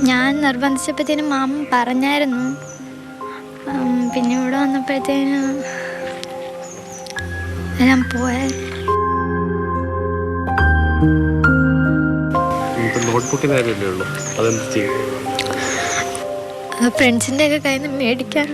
ഞാൻ നിർബന്ധിച്ചപ്പോഴത്തേനും മാമ പറഞ്ഞായിരുന്നു. പിന്നെ ഇവിടെ വന്നപ്പോഴത്തേനും ഞാൻ പോയായിരുന്നു. ഫ്രണ്ട്സിൻ്റെ ഒക്കെ കയ്യിൽ നിന്ന് മേടിക്കാൻ.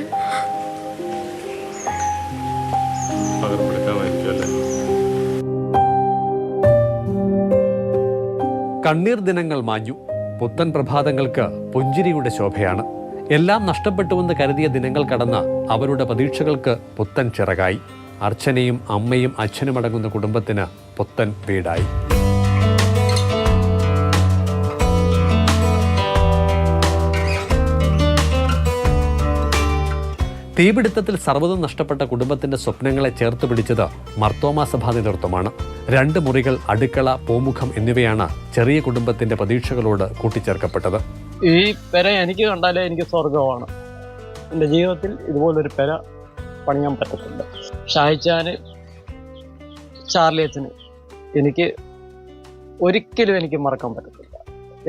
കണ്ണീർ ദിനങ്ങൾ മാഞ്ഞു. പുത്തൻ പ്രഭാതങ്ങൾക്ക് പുഞ്ചിരിയുടെ ശോഭയാണ്. എല്ലാം നഷ്ടപ്പെട്ടുവെന്ന് കരുതിയ ദിനങ്ങൾ കടന്ന് അവരുടെ പ്രതീക്ഷകൾക്ക് പുത്തൻ ചിറകായി. അർച്ചനയും അമ്മയും അച്ഛനും അടങ്ങുന്ന കുടുംബത്തിന് പുത്തൻ വീടായി. തീപിടുത്തത്തിൽ സർവ്വതും നഷ്ടപ്പെട്ട കുടുംബത്തിന്റെ സ്വപ്നങ്ങളെ ചേർത്ത് പിടിച്ചത് മർത്തോമാ സഭാ നേതൃത്വമാണ്. 2 മുറികൾ, അടുക്കള, പൂമുഖം എന്നിവയാണ് ചെറിയ കുടുംബത്തിന്റെ പ്രതീക്ഷകളോട് കൂട്ടിച്ചേർക്കപ്പെട്ടത്. ഈ പെര എനിക്ക് കണ്ടാലേ എനിക്ക് സ്വർഗമാണ്. എൻ്റെ ജീവിതത്തിൽ ഇതുപോലൊരു പെര പണിയാൻ പറ്റത്തില്ല. ഷാഹിച്ചാന്, ചാർലിയച്ചന് എനിക്ക് ഒരിക്കലും എനിക്ക് മറക്കാൻ പറ്റത്തില്ല.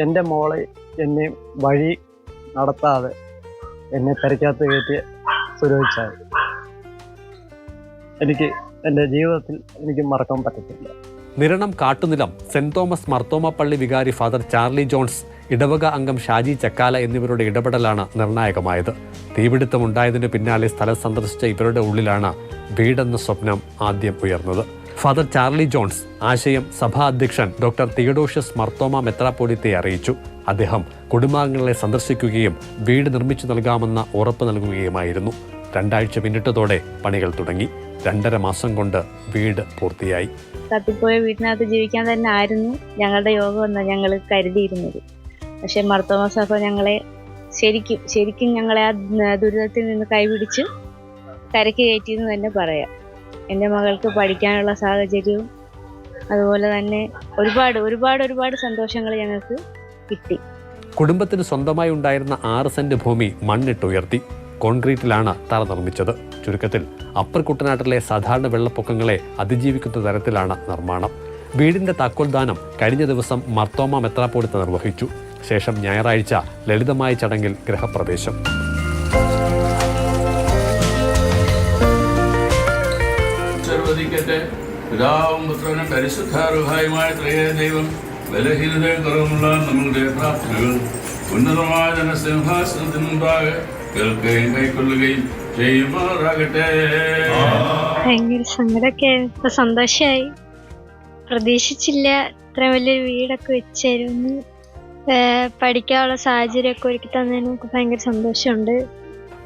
എൻ്റെ മോളെ എന്നെ വഴി നടത്താതെ എന്നെ പെരയ്ക്കകത്ത് കയറ്റിയ സുരക്ഷിച്ചാൽ എനിക്ക് എൻ്റെ ജീവിതത്തിൽ എനിക്ക് മറക്കാൻ പറ്റത്തില്ല. നിരണം കാട്ടുനിലം സെന്റ് തോമസ് മർത്തോമ പള്ളി വികാരി ഫാദർ ചാർലി ജോൺസ്, ഇടവക അംഗം ഷാജി ചക്കാല എന്നിവരുടെ ഇടപെടലാണ് നിർണായകമായത്. തീപിടുത്തമുണ്ടായതിനു പിന്നാലെ സ്ഥലം സന്ദർശിച്ച ഇവരുടെ ഉള്ളിലാണ് വീടെന്ന സ്വപ്നം ആദ്യം ഉയർന്നത്. ഫാദർ ചാർലി ജോൺസ് ആശയം സഭാ അധ്യക്ഷൻ ഡോക്ടർ തിയഡോഷ്യസ് മർത്തോമ മെത്രാപ്പോലിത്തെ അറിയിച്ചു. അദ്ദേഹം കുടുംബാംഗങ്ങളെ സന്ദർശിക്കുകയും വീട് നിർമ്മിച്ചു നൽകാമെന്ന ഉറപ്പ് നൽകുകയുമായിരുന്നു. 2 ആഴ്ച പിന്നിട്ടതോടെ പണികൾ തുടങ്ങി. 2.5 മാസം കൊണ്ട് വീട് പൂർത്തിയായി. കത്തിപ്പോയ വീട്ടിനകത്ത് ജീവിക്കാൻ തന്നെ ആയിരുന്നു ഞങ്ങളുടെ യോഗം എന്നാണ് ഞങ്ങൾ കരുതിയിരുന്നത്. പക്ഷെ മർത്തോമ സഭ ഞങ്ങളെ ശരിക്കും ഞങ്ങളെ ആ ദുരിതത്തിൽ നിന്ന് കൈപിടിച്ച് കരയ്ക്ക് കയറ്റിയെന്ന് തന്നെ പറയാം. എൻ്റെ മകൾക്ക് പഠിക്കാനുള്ള സാഹചര്യവും അതുപോലെ തന്നെ ഒരുപാട് സന്തോഷങ്ങൾ ഞങ്ങൾക്ക് കിട്ടി. കുടുംബത്തിന് സ്വന്തമായി ഉണ്ടായിരുന്ന 6 സെന്റ് ഭൂമി മണ്ണിട്ടുയർത്തി. കോൺക്രീറ്റിലാണ് തറ നിർമ്മിച്ചത്. ചുരുക്കത്തിൽ അപ്പർ കുട്ടനാട്ടിലെ സാധാരണ വെള്ളപ്പൊക്കങ്ങളെ അതിജീവിക്കുന്ന തരത്തിലാണ് നിർമ്മാണം. വീടിന്റെ താക്കോൽദാനം കഴിഞ്ഞ ദിവസം മർത്തോമ മെത്രാപ്പോലിത്ത നിർവഹിച്ചു. ശേഷം ഞായറാഴ്ച ലളിതമായ ചടങ്ങിൽ ഗൃഹപ്രവേശം. പിതാവും പുത്രനും പരിശുദ്ധാരൂഹായുമായ ത്രയേക ദൈവം ബലഹീനതയും കുറവുമുള്ള നമ്മളുടെ പ്രാർത്ഥനകൾ ഉന്നതമായ ജനസിംഹാസനത്തിന് മുമ്പാകെ കേൾക്കുകയും കൈക്കൊള്ളുകയും ചെയ്യുമാറാകട്ടെ. ഭയങ്കര സങ്കടമൊക്കെ, ഇപ്പൊ സന്തോഷമായി. പ്രതീക്ഷിച്ചില്ല ഇത്ര വലിയൊരു വീടൊക്കെ വെച്ചായിരുന്നു. പഠിക്കാനുള്ള സാഹചര്യമൊക്കെ ഒരുക്കി തന്നതിന് നമുക്ക് ഭയങ്കര സന്തോഷമുണ്ട്.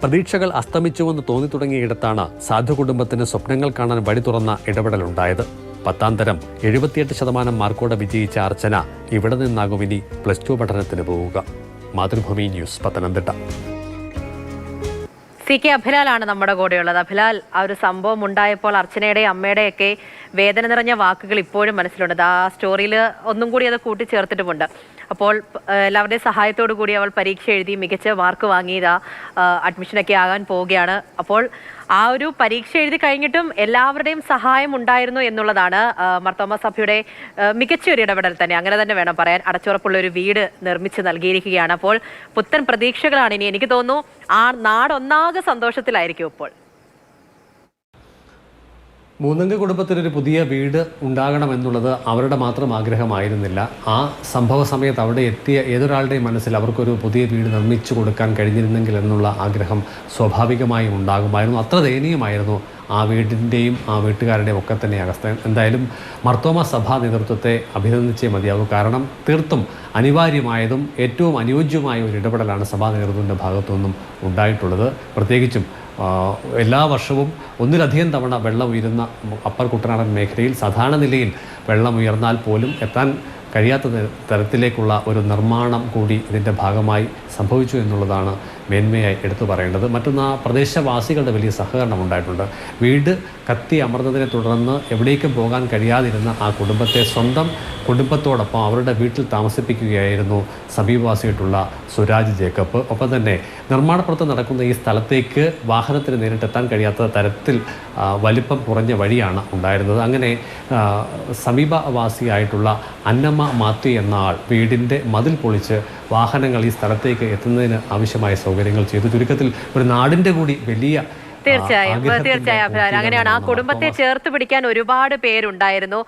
പ്രതീക്ഷകൾ അസ്തമിച്ചുവെന്ന് തോന്നി തുടങ്ങിയിടത്താണ് സാധു കുടുംബത്തിന് സ്വപ്നങ്ങൾ കാണാൻ വഴി തുറന്ന ഇടപെടലുണ്ടായത്. 10ാം തരം 78% മാർക്കോടെ വിജയിച്ച അർച്ചന ഇവിടെ നിന്നാകും ഇനി +2 പഠനത്തിന് പോവുക. മാതൃഭൂമി ന്യൂസ്, പത്തനംതിട്ട. CK അഭിലാലാണ് നമ്മുടെ കൂടെയുള്ളത്. അഭിലാൽ, ആ ഒരു സംഭവം ഉണ്ടായപ്പോൾ അർച്ചനയുടെ അമ്മയുടെയൊക്കെ വേദന നിറഞ്ഞ വാക്കുകൾ ഇപ്പോഴും മനസ്സിലുണ്ട്. ആ സ്റ്റോറിയിൽ ഒന്നും കൂടി അത് കൂട്ടിച്ചേർത്തിട്ടുമുണ്ട്. അപ്പോൾ എല്ലാവരുടെയും സഹായത്തോടു കൂടി അവൾ പരീക്ഷ എഴുതി മികച്ച മാർക്ക് വാങ്ങിയത് അഡ്മിഷനൊക്കെ ആകാൻ പോവുകയാണ്. അപ്പോൾ ആ ഒരു പരീക്ഷ എഴുതി കഴിഞ്ഞിട്ടും എല്ലാവരുടെയും സഹായം ഉണ്ടായിരുന്നു എന്നുള്ളതാണ് മർത്തോമ സഭയുടെ മികച്ച ഒരു ഇടപെടൽ തന്നെ, അങ്ങനെ തന്നെ വേണം പറയാൻ. അടച്ചുറപ്പുള്ള ഒരു വീട് നിർമ്മിച്ച് നൽകിയിരിക്കുകയാണ്. അപ്പോൾ പുത്തൻ പ്രതീക്ഷകളാണ് ഇനി. എനിക്ക് തോന്നുന്നു ആ നാടൊന്നാകെ സന്തോഷത്തിലായിരിക്കും ഇപ്പോൾ. 3 കുടുംബത്തിനൊരു പുതിയ വീട് ഉണ്ടാകണമെന്നുള്ളത് അവരുടെ മാത്രം ആഗ്രഹമായിരുന്നില്ല. ആ സംഭവ സമയത്ത് അവിടെ എത്തിയ ഏതൊരാളുടെയും മനസ്സിൽ അവർക്കൊരു പുതിയ വീട് നിർമ്മിച്ചു കൊടുക്കാൻ കഴിഞ്ഞിരുന്നെങ്കിൽ എന്നുള്ള ആഗ്രഹം സ്വാഭാവികമായും ഉണ്ടാകുമായിരുന്നു. അത്ര ദയനീയമായിരുന്നു ആ വീടിൻ്റെയും ആ വീട്ടുകാരുടെയും ഒക്കെ തന്നെ അവസ്ഥ. എന്തായാലും മർത്തോമ സഭാ നേതൃത്വത്തെ അഭിനന്ദിച്ചേ മതിയാകും. കാരണം തീർത്തും അനിവാര്യമായതും ഏറ്റവും അനുയോജ്യമായ ഒരു ഇടപെടലാണ് സഭാ നേതൃത്വത്തിൻ്റെ ഭാഗത്തു നിന്നും ഉണ്ടായിട്ടുള്ളത്. പ്രത്യേകിച്ചും എല്ലാ വർഷവും 1ലധികം തവണ വെള്ളം ഉയരുന്ന അപ്പർ കുട്ടനാടൻ മേഖലയിൽ സാധാരണ നിലയിൽ വെള്ളം ഉയർന്നാൽ പോലും എത്താൻ കഴിയാത്ത തരത്തിലേക്കുള്ള ഒരു നിർമ്മാണം കൂടി ഇതിൻ്റെ ഭാഗമായി സംഭവിച്ചു എന്നുള്ളതാണ് മേന്മയായി എടുത്തു പറയേണ്ടത്. മറ്റൊന്ന്, ആ പ്രദേശവാസികളുടെ വലിയ സഹകരണം ഉണ്ടായിട്ടുണ്ട്. വീട് കത്തി അമർന്നതിനെ തുടർന്ന് എവിടേക്കും പോകാൻ കഴിയാതിരുന്ന ആ കുടുംബത്തെ സ്വന്തം കുടുംബത്തോടൊപ്പം അവരുടെ വീട്ടിൽ താമസിപ്പിക്കുകയായിരുന്നു സമീപവാസിയായിട്ടുള്ള സുരാജ് ജേക്കബ്. ഒപ്പം തന്നെ നിർമ്മാണ പ്രവർത്തനം നടക്കുന്ന ഈ സ്ഥലത്തേക്ക് വാഹനത്തിന് നേരിട്ടെത്താൻ കഴിയാത്ത തരത്തിൽ വലിപ്പം കുറഞ്ഞ വഴിയാണ് ഉണ്ടായിരുന്നത്. അങ്ങനെ സമീപവാസിയായിട്ടുള്ള അന്നമ്മ മാത്യു എന്ന ആൾ വീടിൻ്റെ മതിൽ പൊളിച്ച് വാഹനങ്ങൾ ഈ സ്ഥലത്തേക്ക് എത്തുന്നതിന് ആവശ്യമായ സൗകര്യങ്ങൾ ചെയ്തു. ചുരുക്കത്തിൽ ഒരു നാടിൻ്റെ കൂടി വലിയ തീർച്ചയായും അങ്ങനെയാണ്. ആ കുടുംബത്തെ ചേർത്ത് പിടിക്കാൻ ഒരുപാട് പേരുണ്ടായിരുന്നു.